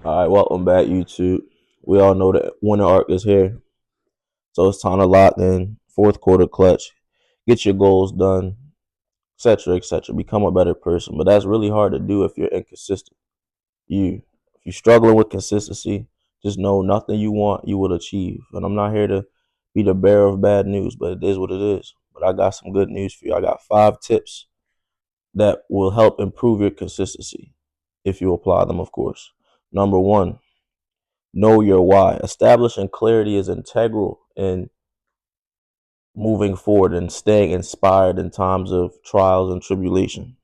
All right, welcome back, YouTube. We all know that winter arc is here, so it's time to lock in. Fourth quarter clutch, get your goals done, etc., etc. Become a better person, but that's really hard to do if you're inconsistent. If you're struggling with consistency, just know nothing you want you will achieve. And I'm not here to be the bearer of bad news, but it is what it is. But I got some good news for you. I got 5 tips that will help improve your consistency if you apply them, of course. Number one, know your why. Establishing clarity is integral in moving forward and staying inspired in times of trials and tribulation.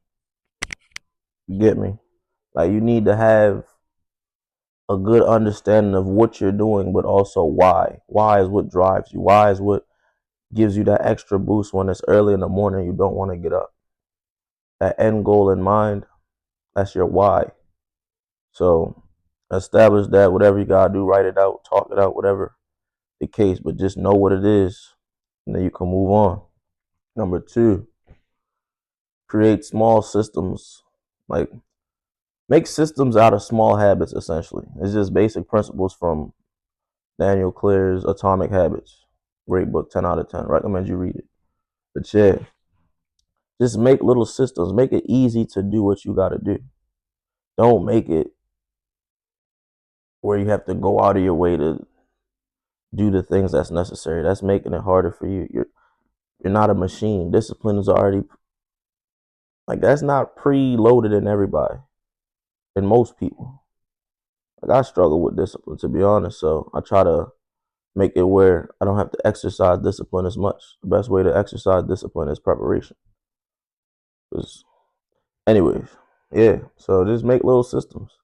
You get me? Like, you need to have a good understanding of what you're doing, but also why. Why is what drives you. Why is what gives you that extra boost when it's early in the morning you don't want to get up. That end goal in mind, that's your why. So establish that. Whatever you gotta do, write it out, talk it out, whatever the case, but just know what it is, and then you can move on. Number two, create small systems. Like, make systems out of small habits, essentially. It's just basic principles from Daniel Clear's Atomic Habits. Great book, 10 out of 10. Recommend you read it. But yeah, just make little systems. Make it easy to do what you got to do. Don't make it where you have to go out of your way to do the things that's necessary. That's making it harder for you. You're not a machine. Discipline is already, like, that's not preloaded in everybody, in most people. Like, I struggle with discipline, to be honest. So I try to make it where I don't have to exercise discipline as much. The best way to exercise discipline is preparation. 'Cause anyways, yeah. So just make little systems.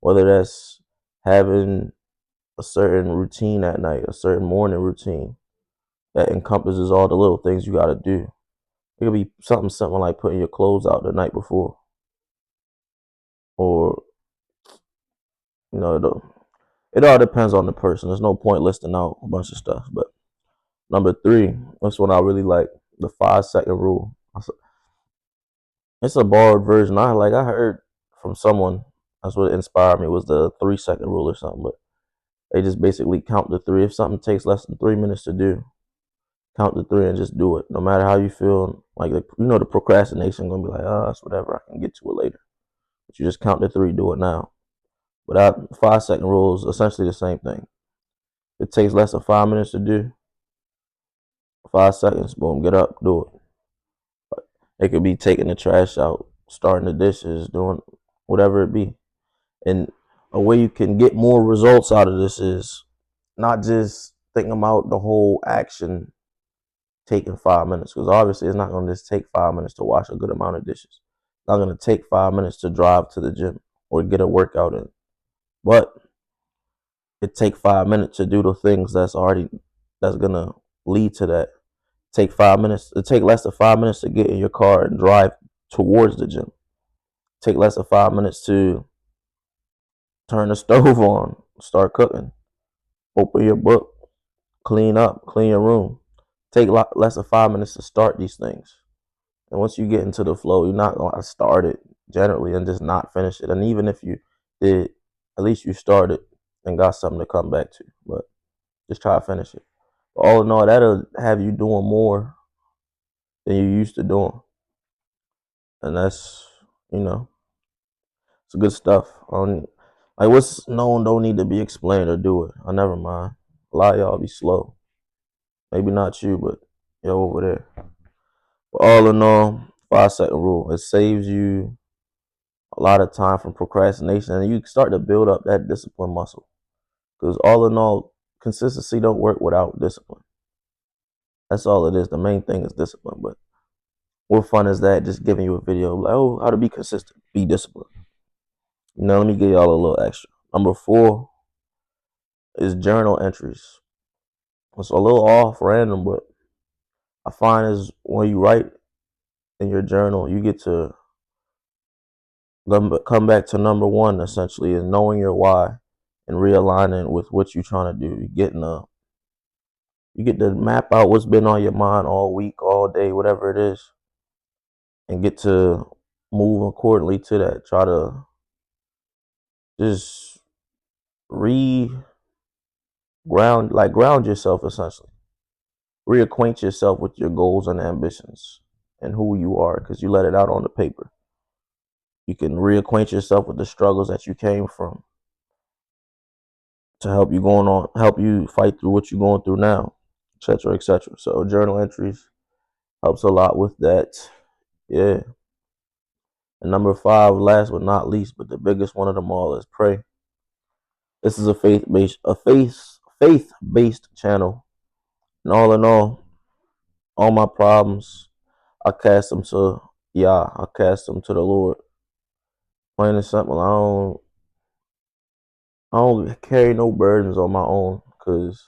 Whether that's having a certain routine at night, a certain morning routine that encompasses all the little things you gotta do. It could be something simple like putting your clothes out the night before, or you know, it all depends on the person. There's no point listing out a bunch of stuff. But number three, that's what I really like, the 5 second rule. It's a borrowed version. I heard from someone. That's what inspired me, was the 3 second rule or something. But they just basically count to three. If something takes less than 3 minutes to do, count to three and just do it. No matter how you feel, like, the procrastination gonna be like, oh, it's whatever. I can get to it later. But you just count to three. Do it now. Without 5 second rule is essentially the same thing. It takes less than 5 minutes to do. 5 seconds, boom, get up, do it. It could be taking the trash out, starting the dishes, doing whatever it be. And a way you can get more results out of this is not just thinking about the whole action taking 5 minutes, because obviously it's not going to just take 5 minutes to wash a good amount of dishes. It's not going to take 5 minutes to drive to the gym or get a workout in. But it take 5 minutes to do the things that's gonna lead to that. Take 5 minutes. It take less than 5 minutes to get in your car and drive towards the gym. Take less than 5 minutes to turn the stove on, start cooking, open your book, clean up, clean your room. Take less than 5 minutes to start these things. And once you get into the flow, you're not gonna start it generally and just not finish it. And even if you did, at least you started and got something to come back to. But just try to finish it. But all in all, that'll have you doing more than you used to doing. And that's, you know, it's good stuff. Like, what's known don't need to be explained or do it. I never mind. A lot of y'all be slow. Maybe not you, but yo over there. But all in all, 5 second rule. It saves you a lot of time from procrastination, and you start to build up that discipline muscle. Because all in all, consistency don't work without discipline. That's all it is. The main thing is discipline. But what fun is that? Just giving you a video like, oh, how to be consistent, be disciplined. Let me give y'all a little extra. Number four is journal entries. It's a little off random, but I find is when you write in your journal, you get to come back to number one, essentially, is knowing your why and realigning with what you're trying to do. You get to map out what's been on your mind all week, all day, whatever it is, and get to move accordingly to that. Try to just ground yourself essentially. Reacquaint yourself with your goals and ambitions and who you are, because you let it out on the paper. You can reacquaint yourself with the struggles that you came from to help you fight through what you're going through now, etc., etc. So journal entries helps a lot with that. Yeah. And number 5, last but not least, but the biggest one of them all, is pray. This is a faith-based channel. And all in all my problems, I cast them to Yah. I cast them to the Lord. Plain and simple. I don't carry no burdens on my own, because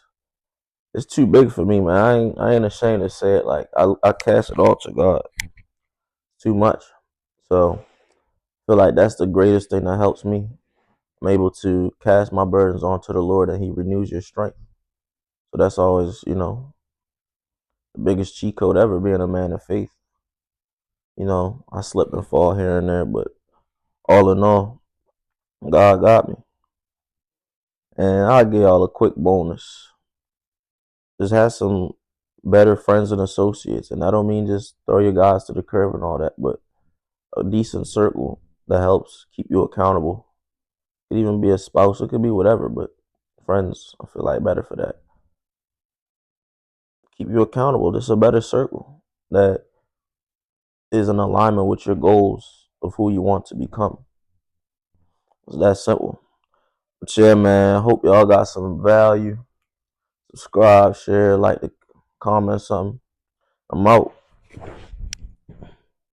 it's too big for me, man. I ain't ashamed to say it. Like I cast it all to God. Too much. So I feel like that's the greatest thing that helps me. I'm able to cast my burdens onto the Lord, and He renews your strength. So that's always, the biggest cheat code ever, being a man of faith. I slip and fall here and there, but all in all, God got me. And I'll give y'all a quick bonus. Just have some better friends and associates. And I don't mean just throw your guys to the curb and all that, but a decent circle that helps keep you accountable. It could even be a spouse, it could be whatever, but friends, I feel like, better for that. Keep you accountable. This is a better circle that is in alignment with your goals of who you want to become. It's that simple. But yeah, man, I hope y'all got some value. Subscribe, share, like, comment something. I'm out.